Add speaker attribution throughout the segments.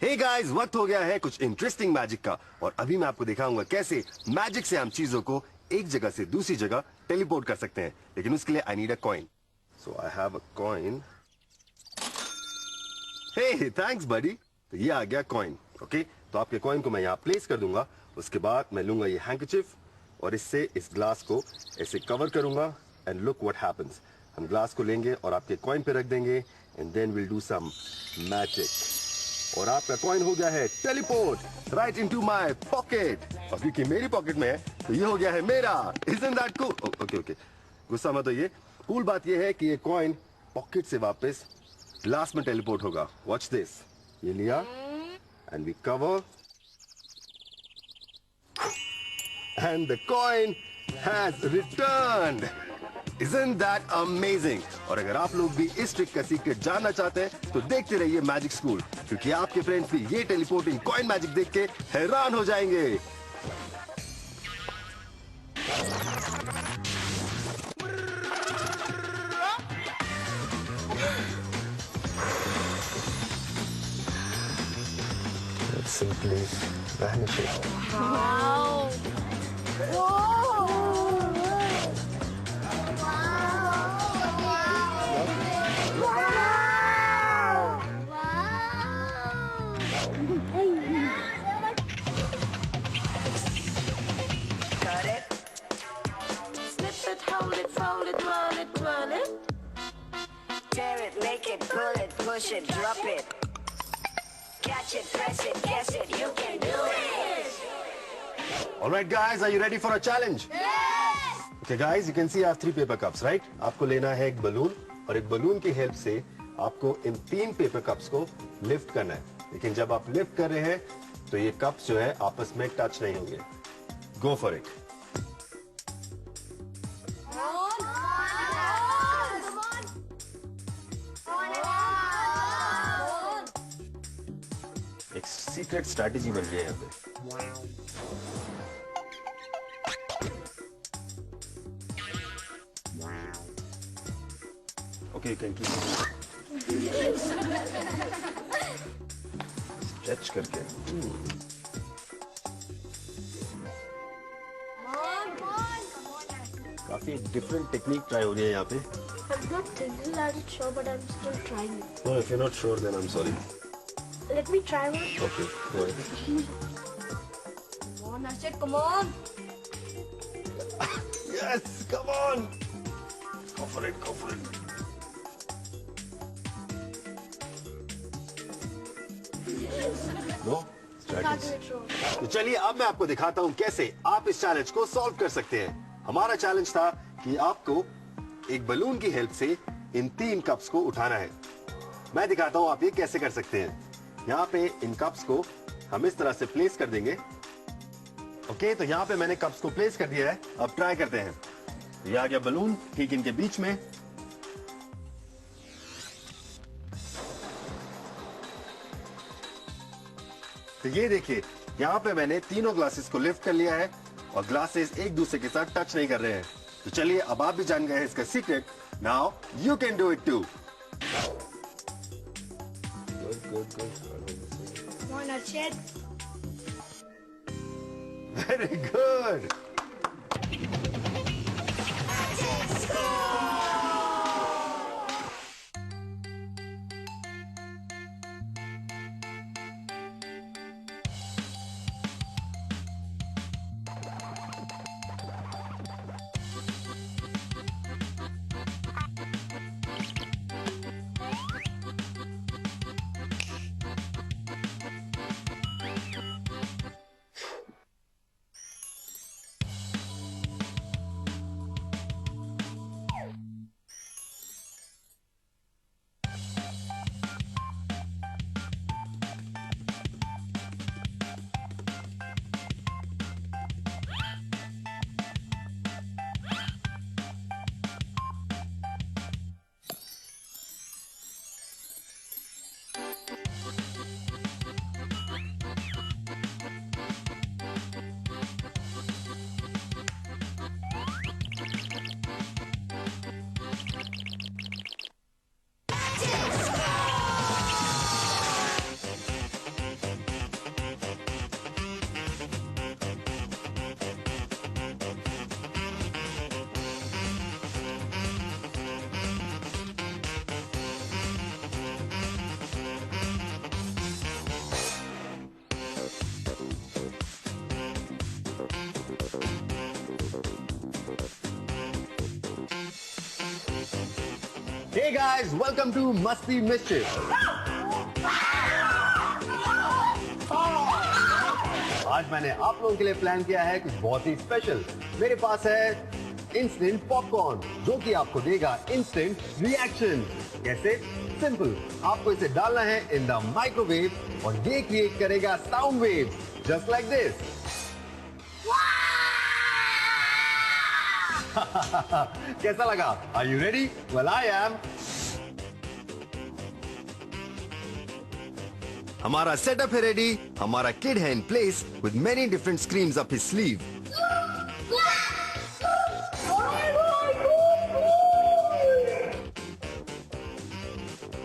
Speaker 1: Hey guys, वक्त हो गया है कुछ इंटरेस्टिंग मैजिक का। और अभी मैं आपको दिखाऊंगा कैसे मैजिक से हम चीजों को एक जगह से दूसरी जगह टेलीपोर्ट कर सकते हैं। लेकिन उसके लिए I need a coin. So I have a coin. Hey thanks buddy. तो ये आ गया कॉइन। ओके, तो आपके कॉइन को मैं यहाँ प्लेस कर दूंगा। उसके बाद मैं लूंगा ये हैंकरचीफ और इससे इस ग्लास को ऐसे कवर करूंगा। And look what happens. हम ग्लास को लेंगे और आपके कॉइन पे रख देंगे and then will do some magic. और आपका कॉइन हो गया है teleport right into my pocket. और क्योंकि मेरी पॉकेट में है तो ये हो गया है मेरा। Isn't that cool? Okay okay, गुस्सा मत होइए। कूल बात ये है कि ये कॉइन पॉकेट से वापस ग्लास में टेलीपोर्ट होगा। Watch this. ये लिया and we cover and the coin has returned. Isn't that amazing? और अगर आप लोग भी इस ट्रिक का सीक्रेट जानना चाहते हैं तो देखते रहिए मैजिक स्कूल, क्योंकि आपके फ्रेंड्स भी ये टेलीपोर्टिंग कॉइन मैजिक देख के हैरान हो जाएंगे। Let's simply vanish it.
Speaker 2: Wow! Whoa!
Speaker 3: Tear it, make it, pull it, push it, drop it. Catch it, press it, guess it, you can do it.
Speaker 1: All right guys, are you ready for a challenge?
Speaker 2: Yes!
Speaker 1: Okay guys, you can see I have 3 paper cups, right? आपको लेना है एक balloon और एक balloon की help से आपको इन 3 paper cups को लिफ्ट करना है। लेकिन जब आप लिफ्ट कर रहे हैं तो ये कप्स जो है आपस में टच नहीं होंगे। Go for it. एक सीक्रेट स्ट्रैटेजी बन गई है यहाँ पे। Okay, you can keep it. Stretch करके। काफी डिफरेंट टेक्निक ट्राई हो रही है यहाँ पे।
Speaker 2: I'm not totally sure, but I'm still trying it.
Speaker 1: No, if you're not sure, then I'm sorry.
Speaker 2: Let me try one.
Speaker 1: Okay, go ahead.
Speaker 2: Come on, Arshad, come on.
Speaker 1: Yes, come on. Go for it, go for it. No?
Speaker 2: Can't do it wrong.
Speaker 1: तो चलिए अब मैं आपको दिखाता हूँ कैसे आप इस चैलेंज को सॉल्व कर सकते हैं। हमारा चैलेंज था कि आपको एक बलून की हेल्प से इन 3 कप्स को उठाना है। मैं दिखाता हूँ आप ये कैसे कर सकते हैं। यहाँ पे इन कप्स को हम इस तरह से प्लेस कर देंगे। ओके, तो यहाँ पे मैंने कप्स को प्लेस कर दिया है। अब ट्राई करते हैं। ये आ गया बलून ठीक इनके बीच में। तो ये देखिए, यहाँ पे मैंने तीनों ग्लासेस को लिफ्ट कर लिया है और ग्लासेस एक दूसरे के साथ टच नहीं कर रहे हैं। तो चलिए अब आप भी जान गए हैं इसका secret. Now you can do it too. Good.
Speaker 2: Come on, Arshad.
Speaker 1: Very good. Hey guys, welcome to Masti Mischief. आज मैंने आप लोगों के लिए प्लान किया है कुछ बहुत ही स्पेशल। मेरे पास है इंस्टेंट पॉपकॉर्न जो कि आपको देगा इंस्टेंट रिएक्शन। कैसे? सिंपल, आपको इसे डालना है इन द माइक्रोवेव और ये क्रिएट करेगा sound wave just like this. कैसा लगा? Are you ready? Well I am. हमारा सेटअप है रेडी, हमारा किड है in place with many different screens up his sleeve.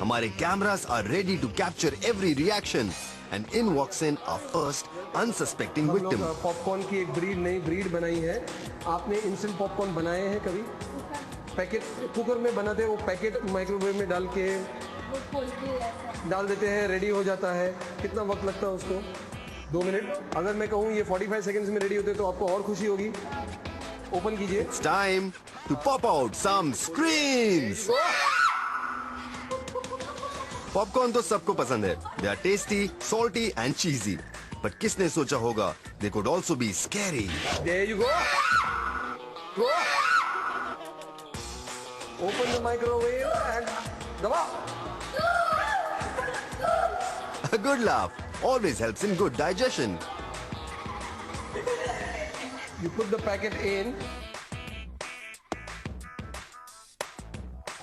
Speaker 1: हमारे cameras are ready to capture every reaction and in walks in our first unsuspecting victim.
Speaker 4: Popcorn की एक नई breed बनाई है। आपने इंस्टेंट पॉपकॉर्न बनाए हैं कभी? पैकेट कुकर में बनाते हैं, वो पैकेट माइक्रोवेव में डाल देते हैं, रेडी हो जाता है। कितना वक्त लगता है उसको? 2 मिनट। अगर मैं कहूँ ये 45 सेकंड्स में रेडी होते तो आपको और खुशी होगी। ओपन कीजिए।
Speaker 1: It's time to pop out some screens. Popcorn तो सबको पसंद है। They are tasty, salty and cheesy. But किसने सोचा होगा they could also be scary.
Speaker 4: There you go. Go. Open the microwave and दबाओ।
Speaker 1: A good laugh always helps in good digestion.
Speaker 4: You put the packet in.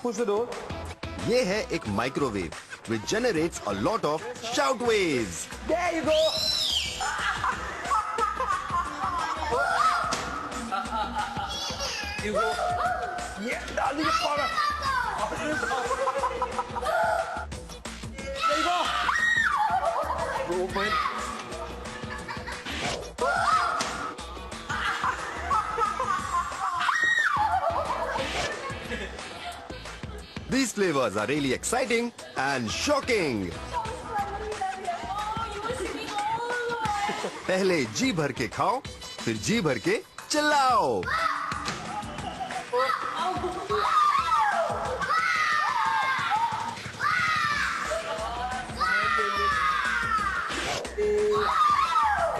Speaker 4: Push the door.
Speaker 1: ये है एक microwave which generates a lot of shout waves.
Speaker 4: There you go. You go. Yeah, डाल दीजिए powder. There you go. Go open.
Speaker 1: These flavors are really exciting and shocking. पहले जी भर के खाओ, फिर जी भर के चिल्लाओ।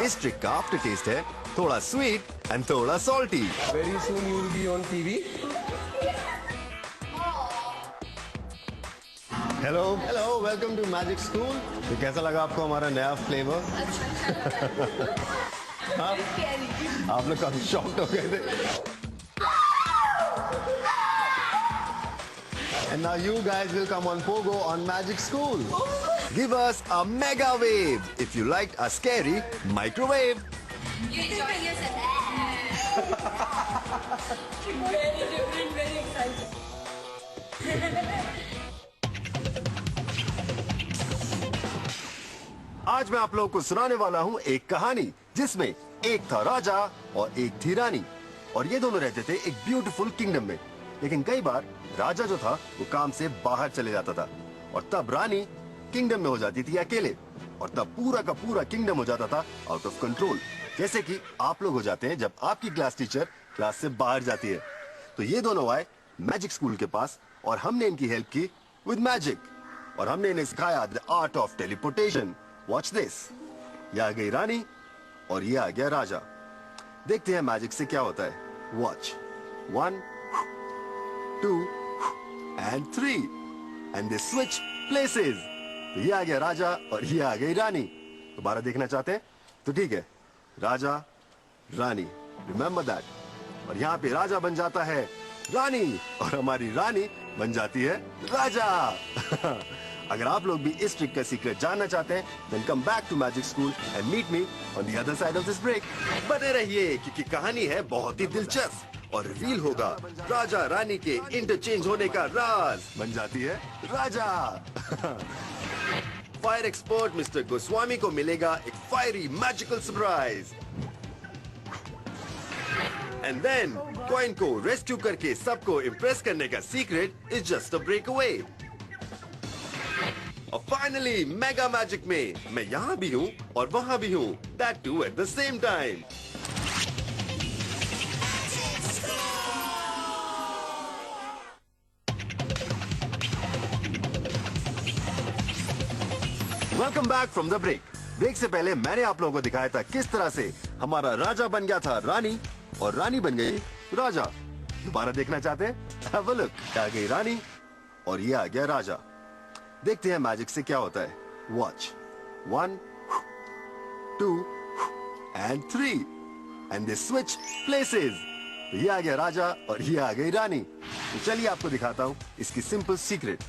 Speaker 1: इस ट्रिक का आफ्टर टेस्ट है थोड़ा स्वीट एंड थोड़ा salty.
Speaker 4: Very soon you will be on TV.
Speaker 1: Hello hello, welcome to magic school. तो कैसा लगा आपको हमारा नया फ्लेवर? हाँ? आप लोग काफी शॉक्ड हो गए थे। And now you guys will come on Pogo on Magic School. Give us a mega wave if you liked a scary microwave.
Speaker 5: You enjoying yourself? Very different, very exciting.
Speaker 1: आज मैं आप लोगों को सुनाने वाला हूँ एक कहानी जिसमें एक था राजा और एक थी रानी और ये दोनों रहते थे एक ब्यूटीफुल किंगडम में। लेकिन कई बार राजा जो था वो काम से बाहर चले जाता था और तब रानी किंगडम में हो जाती थी अकेले और तब पूरा का पूरा किंगडम हो जाता था आउट ऑफ कंट्रोल। जैसे कि आप लोग हो जाते हैं जब आपकी क्लास टीचर क्लास से बाहर जाती है। तो ये दोनों आए मैजिक स्कूल के पास और हमने इनकी हेल्प की विद मैजिक और हमने इन्हें सिखाया the art of teleportation. Watch this. ये आ गई रानी और ये आ गया राजा। देखते हैं मैजिक से क्या होता है। Watch 1 2 and 3 and they switch places. तो ये आ गया राजा और ये आ गई रानी। दोबारा देखना चाहते हैं तो ठीक है, राजा रानी, रिमेंबर दैट। और यहाँ पे राजा बन जाता है रानी और हमारी रानी बन जाती है राजा। अगर आप लोग भी इस ट्रिक का सीक्रेट जानना चाहते हैं then come back to Magic School and meet me on the other side of this break. बने रहिए क्योंकि कहानी है बहुत ही दिलचस्प और रिवील होगा राजा रानी के इंटरचेंज होने का राज। बन जाती है राजा। फायर एक्सपर्ट मिस्टर गोस्वामी को मिलेगा एक fiery magical surprise and then coin को रेस्क्यू करके सबको इम्प्रेस करने का secret is just a break away. और फाइनली मेगा मैजिक में मैं यहाँ भी हूँ और वहाँ भी हूँ, that too at the same time. Welcome back from the break. Break से पहले मैंने आप लोगों को दिखाया था किस तरह से हमारा राजा बन गया था रानी और रानी बन गई राजा। दोबारा देखना चाहते हैं? Have a look। आ गई रानी और ये आ गया राजा। देखते हैं मैजिक से क्या होता है। Watch 1 2 and 3 and they switch places। तो ये आ गया राजा और ये आ गई रानी। तो चलिए आपको दिखाता हूँ इसकी सिंपल सीक्रेट।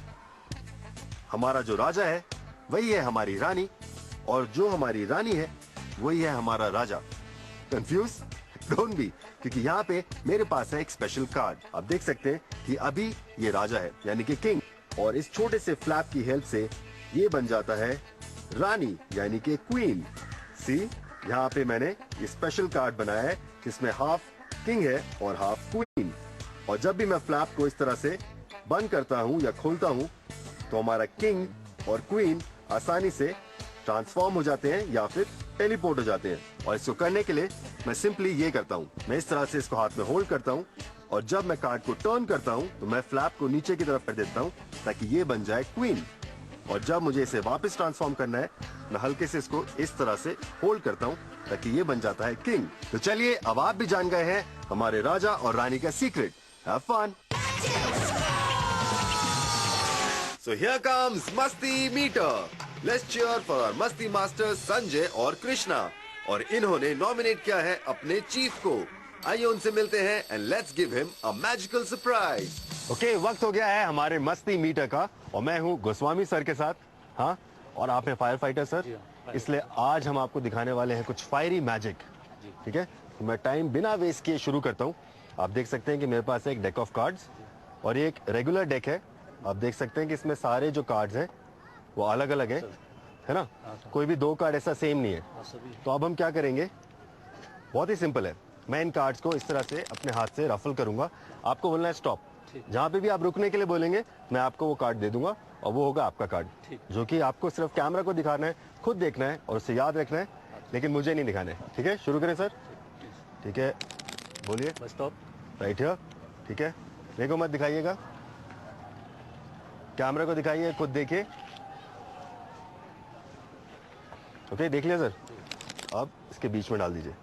Speaker 1: हमारा जो राजा है वही है हमारी रानी और जो हमारी रानी है वही है हमारा राजा। कंफ्यूज डोंट बी, क्योंकि यहाँ पे मेरे पास है एक स्पेशल कार्ड। आप देख सकते हैं कि अभी ये राजा है यानी कि किंग, और इस छोटे से फ्लैप की हेल्प से ये बन जाता है रानी यानी कि क्वीन। सी, यहाँ पे मैंने ये स्पेशल कार्ड बनाया है जिसमें हाफ किंग है और हाफ क्वीन। और जब भी मैं फ्लैप को इस तरह से बंद करता हूँ या खोलता हूँ तो हमारा किंग और क्वीन आसानी से ट्रांसफॉर्म हो जाते हैं या फिर टेलीपोर्ट हो जाते हैं। और इसको करने के लिए मैं सिंपली ये करता हूँ, मैं इस तरह से इसको हाथ में होल्ड करता हूँ और जब मैं कार्ड को टर्न करता हूँ तो मैं फ्लैप को नीचे की तरफ कर देता हूँ ताकि ये बन जाए क्वीन। और जब मुझे इसे वापस ट्रांसफॉर्म करना है मैं हल्के से इसको इस तरह से होल्ड करता हूँ ताकि ये बन जाता है किंग। तो चलिए अब आप भी जान गए हैं हमारे राजा और रानी का secret. Have fun. So here comes मस्ती meter. Let's cheer for our मस्ती मास्टर संजय और कृष्णा। और इन्होंने नॉमिनेट किया है अपने चीफ को। आइए उनसे मिलते हैं and let's give him a magical surprise। Okay, वक्त हो गया है हमारे मस्ती मीटर का और मैं हूँ गोस्वामी सर के साथ। हाँ, और आप हैं फायर फाइटर सर, इसलिए आज हम आपको दिखाने वाले हैं कुछ फायरी मैजिक। ठीक है, तो मैं टाइम बिना वेस्ट किए शुरू करता हूँ। आप देख सकते हैं कि मेरे पास एक डेक ऑफ कार्ड्स और ये एक रेगुलर डेक है। आप देख सकते हैं कि इसमें सारे जो कार्ड्स हैं वो अलग अलग हैं, है ना? कोई भी दो कार्ड ऐसा सेम नहीं है। तो अब हम क्या करेंगे, बहुत ही सिंपल है। मैं इन कार्ड्स को इस तरह से अपने हाथ से रफल करूंगा। आपको बोलना है स्टॉप। जहां पे भी आप रुकने के लिए बोलेंगे मैं आपको वो कार्ड दे दूंगा और वो होगा आपका कार्ड, जो कि आपको सिर्फ कैमरा को दिखाना है, खुद देखना है और उसे याद रखना है, लेकिन मुझे नहीं दिखाना है। ठीक है, शुरू करें सर? ठीक है, बोलिए।
Speaker 6: स्टॉप।
Speaker 1: Right here. ठीक है, मेरे को मत दिखाइएगा, कैमरा को दिखाइए, खुद देखिए। ओके, देख लिया सर? अब इसके बीच में डाल दीजिए।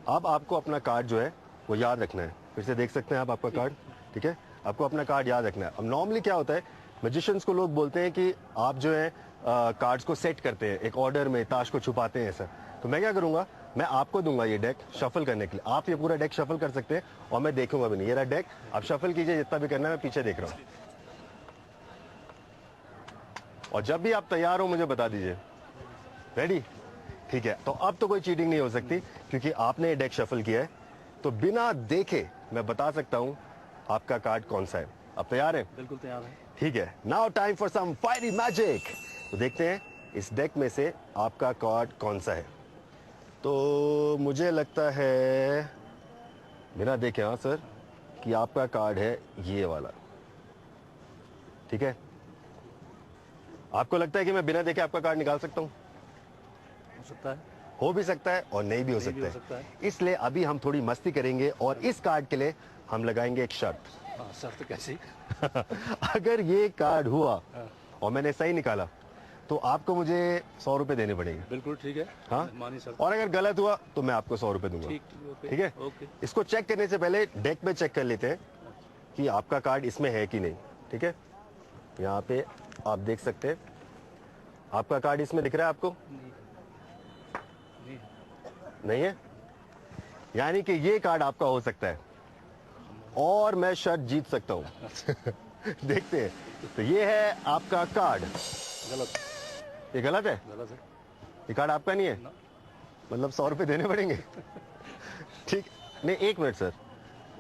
Speaker 1: अब आपको अपना कार्ड जो है वो याद रखना है। फिर से देख सकते हैं आप आपका कार्ड। ठीक है, आपको अपना कार्ड याद रखना है। अब नॉर्मली क्या होता है, मैजिशियंस को लोग बोलते हैं कि आप जो है कार्ड्स को सेट करते हैं एक ऑर्डर में, ताश को छुपाते हैं सर। तो मैं क्या करूंगा, मैं आपको दूंगा ये डेक शफल करने के लिए। आप ये पूरा डेक शफल कर सकते हैं और मैं देखूंगा भी नहीं। ये रहा डेक, आप शफल कीजिए जितना भी करना है, मैं पीछे देख रहा हूँ। और जब भी आप तैयार हो मुझे बता दीजिए। रेडी? ठीक है, तो अब तो कोई चीटिंग नहीं हो सकती क्योंकि आपने ये डेक शफल किया है, तो बिना देखे मैं बता सकता हूं आपका कार्ड कौन सा है। आप तैयार हैं?
Speaker 6: बिल्कुल तैयार है।
Speaker 1: ठीक है, now time for some fiery magic. तो देखते हैं इस डेक में से आपका कार्ड कौन सा है। तो मुझे लगता है बिना देखे, हाँ सर, कि आपका कार्ड है ये वाला। ठीक है, आपको लगता है कि मैं बिना देखे आपका कार्ड निकाल सकता हूं?
Speaker 6: हो सकता है,
Speaker 1: हो भी सकता है और नहीं भी हो
Speaker 6: नहीं भी हो
Speaker 1: सकता
Speaker 6: सकता
Speaker 1: है। इसलिए अभी हम थोड़ी मस्ती करेंगे और इस कार्ड के लिए हम लगाएंगे एक शर्त।
Speaker 6: हाँ, शर्त कैसी?
Speaker 1: अगर ये कार्ड हुआ और मैंने सही निकाला तो आपको मुझे 100 रुपए देने पड़ेंगे।
Speaker 6: बिल्कुल ठीक है।
Speaker 1: हाँ,
Speaker 6: मानी शर्त।
Speaker 1: और अगर गलत हुआ तो मैं आपको 100 रुपए दूंगा।
Speaker 6: ठीक, ओके,
Speaker 1: ठीक है,
Speaker 6: ओके।
Speaker 1: इसको चेक करने से पहले डेक में चेक कर लेते हैं कि आपका कार्ड इसमें है कि नहीं। ठीक है, यहाँ पे आप देख सकते हैं आपका कार्ड इसमें दिख रहा है आपको?
Speaker 6: नहीं।
Speaker 1: नहीं है, यानी कि ये कार्ड आपका हो सकता है और मैं शर्त जीत सकता हूं। देखते हैं। तो ये है आपका कार्ड।
Speaker 6: गलत।
Speaker 1: ये गलत है?
Speaker 6: गलत है।
Speaker 1: ये कार्ड आपका नहीं है?
Speaker 6: ना।
Speaker 1: मतलब 100 रुपए देने पड़ेंगे? ठीक नहीं, एक मिनट सर,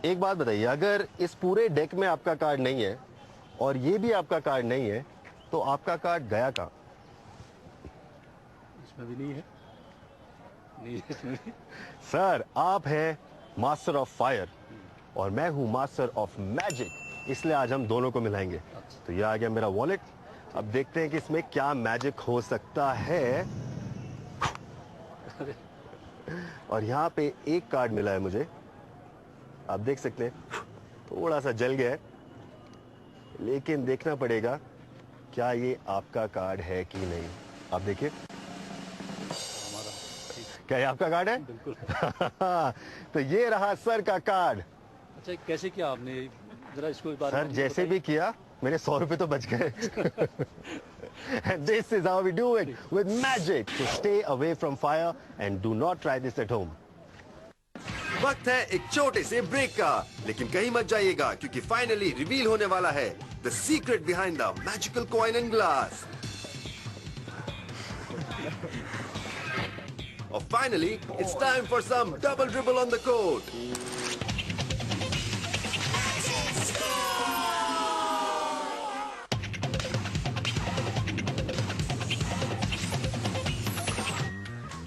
Speaker 1: एक बात बताइए, अगर इस पूरे डेक में आपका कार्ड नहीं है और ये भी आपका कार्ड नहीं है तो आपका कार्ड गया कहाँ?
Speaker 6: इसमें भी नहीं है। नहीं है इसमें भी।
Speaker 1: सर, आप हैं मास्टर ऑफ फायर और मैं हूं मास्टर ऑफ मैजिक, इसलिए आज हम दोनों को मिलाएंगे। तो ये आ गया मेरा वॉलेट। अब देखते हैं कि इसमें क्या मैजिक हो सकता है। और यहाँ पे एक कार्ड मिला है मुझे, आप देख सकते हैं थोड़ा सा जल गया है, लेकिन देखना पड़ेगा क्या ये आपका कार्ड है कि नहीं। आप देखिए,
Speaker 6: हमारा ठीक,
Speaker 1: क्या ये आपका कार्ड है?
Speaker 6: बिल्कुल।
Speaker 1: तो ये रहा सर का कार्ड।
Speaker 6: अच्छा कैसे किया आपने, जरा इसको इस बारे
Speaker 1: सर
Speaker 6: में
Speaker 1: जैसे भी किया मेरे 100 रुपए तो बच गए। And this is how we do it with magic. So stay away from fire and do not try this at home. वक्त है एक छोटे से ब्रेक का, लेकिन कहीं मत जाइएगा क्योंकि फाइनली रिवील होने वाला है the secret behind the magical coin and glass. और finally it's time for some double dribble on the court.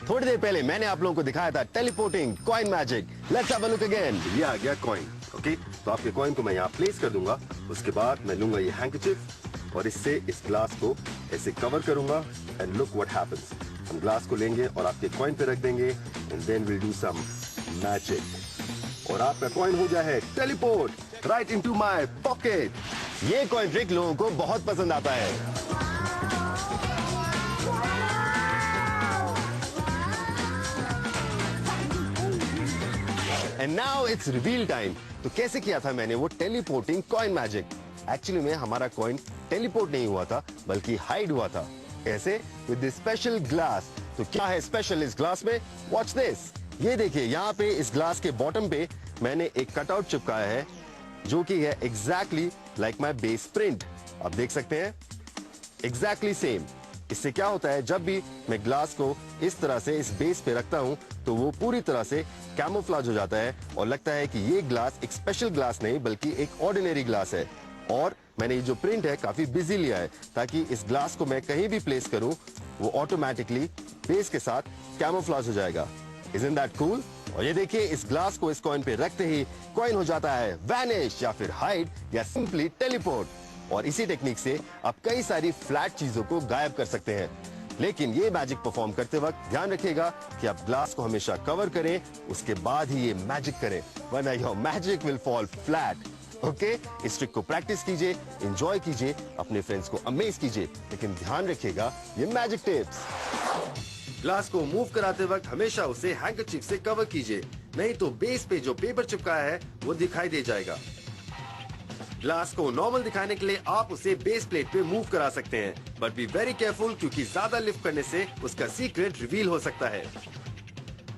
Speaker 1: थोड़ी देर पहले मैंने आप लोगों को दिखाया था teleporting coin magic. Let's have a look again. ये आ गया कॉइन, ओके? तो आपके कॉइन को मैं यहाँ प्लेस कर दूंगा। उसके बाद मैं लूंगा ये हैंकरचीफ और इससे इस ग्लास को ऐसे कवर करूंगा एंड लुक व्हाट हैपेंस। हम ग्लास को लेंगे और आपके कॉइन पे रख देंगे and then will do some magic और आपका कॉइन हो जाए teleport right into my pocket. ये कॉइन ट्रिक लोगों को बहुत पसंद आता है। And now it's reveal time. तो कैसे किया था मैंने वो टेलीपोर्टिंग कॉइन मैजिक? एक्चुअली में हमारा कॉइन टेलीपोर्ट नहीं हुआ था बल्कि हाइड हुआ था। कैसे? With this special glass. तो क्या है स्पेशल इस ग्लास में? Watch this. ये देखिए, यहाँ पे इस ग्लास के बॉटम पे मैंने एक कटआउट चिपकाया है जो कि है exactly like my base print. आप देख सकते हैं एग्जैक्टली सेम। इससे क्या होता है, जब भी मैं ग्लास को इस तरह से इस बेस पे रखता हूं तो वो पूरी तरह से कैमोफ्लेज हो जाता है और लगता है कि ये ग्लास एक स्पेशल ग्लास नहीं बल्कि एक ऑर्डिनरी ग्लास है। और मैंने ये जो प्रिंट है काफी बिजी लिया है ताकि इस ग्लास को मैं कहीं भी प्लेस करूं वो ऑटोमेटिकली बेस के साथ कैमोफ्लेज हो जाएगा। Isn't that cool? और ये देखिए, इस ग्लास को इस कॉइन पे रखते ही कॉइन हो जाता है वैनिश या फिर हाइड या सिंपली टेलीपोर्ट। और इसी टेक्निक से आप कई सारी फ्लैट चीजों को गायब कर सकते हैं। लेकिन ये मैजिक परफॉर्म करते वक्त ध्यान रखिएगा कि आप ग्लास को हमेशा कवर करें, उसके बाद ही ये मैजिक करें, वरना your magic will fall flat. Okay? इस ट्रिक को प्रैक्टिस कीजिए, एंजॉय कीजिए, अपने फ्रेंड्स को अमेज कीजिए, लेकिन ध्यान रखिएगा ये मैजिक टिप्स। ग्लास को मूव कराते वक्त हमेशा उसे हैंकरचीफ से कवर कीजिए, नहीं तो बेस पे जो पेपर चिपकाया है वो दिखाई दे जाएगा। ग्लास को नॉर्मल दिखाने के लिए आप उसे बेस प्लेट पे मूव करा सकते हैं, बट बी वेरी केयरफुल क्योंकि ज्यादा लिफ्ट करने से उसका सीक्रेट रिवील हो सकता है।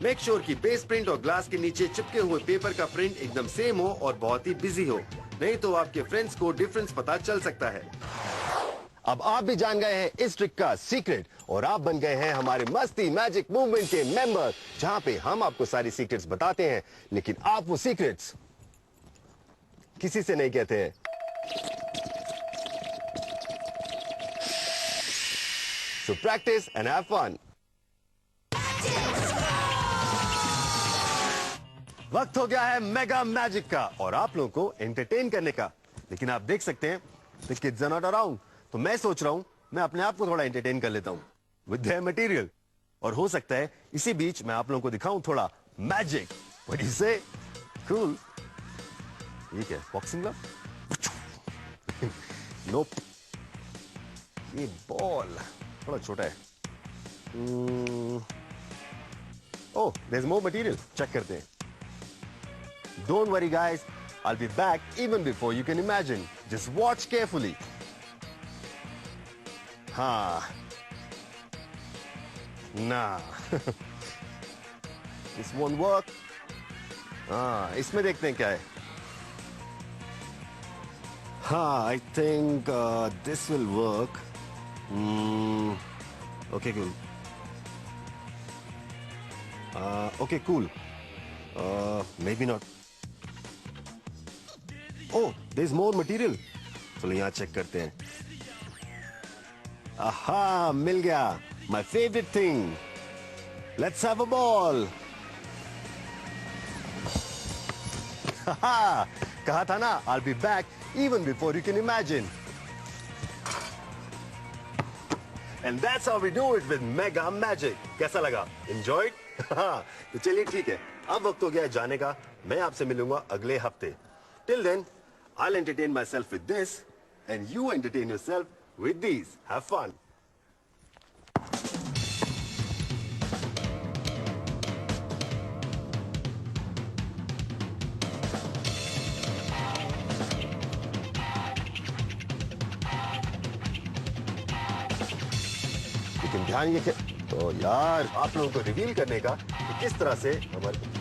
Speaker 1: मेक श्योर कि बेस प्रिंट और ग्लास के नीचे चिपके हुए पेपर का प्रिंट एकदम सेम हो और बहुत ही बिजी हो, नहीं तो आपके फ्रेंड्स को डिफरेंस पता चल सकता है। अब आप भी जान गए हैं इस ट्रिक का सीक्रेट और आप बन गए हैं हमारे मस्ती मैजिक मूवमेंट के मेंबर, जहां पे हम आपको सारी सीक्रेट्स बताते हैं, लेकिन आप वो सीक्रेट्स किसी से नहीं कहते हैं। So practice and have fun. वक्त हो गया है मेगा मैजिक का और आप लोगों को एंटरटेन करने का, लेकिन आप देख सकते हैं the kids are not around, तो मैं सोच रहा हूं मैं अपने आप को थोड़ा एंटरटेन कर लेता हूं with their material, और हो सकता है इसी बीच मैं आप लोगों को दिखाऊं थोड़ा magic. What do you say? Cool. ये क्या है? Boxing glove? नोप। ये बॉल थोड़ा छोटा है। Oh, there is more material. Check करते हैं। Don't worry guys, I will be back even before you can imagine. Just watch carefully. हाँ ना दिस वोंट वर्क। हाँ, इसमें देखते हैं क्या है। हाँ, I think this will work. Okay, cool. Okay, cool. Maybe not. Oh, there's more material. चलो यहाँ चेक करते हैं। Aha, मिल गया। My favorite thing. Let's have a ball. Haha, कहा था ना, I'll be back even before you can imagine. And that's how we do it with Mega Magic. कैसा लगा? Enjoyed? तो चलिए ठीक है, अब वक्त हो गया है जाने का। मैं आपसे मिलूंगा अगले हफ्ते। Till then, I'll entertain myself with this, and you entertain yourself with these. Have fun. लेकिन ध्यान ये तो यार आप लोगों को रिवील करने का कि किस तरह से हमारे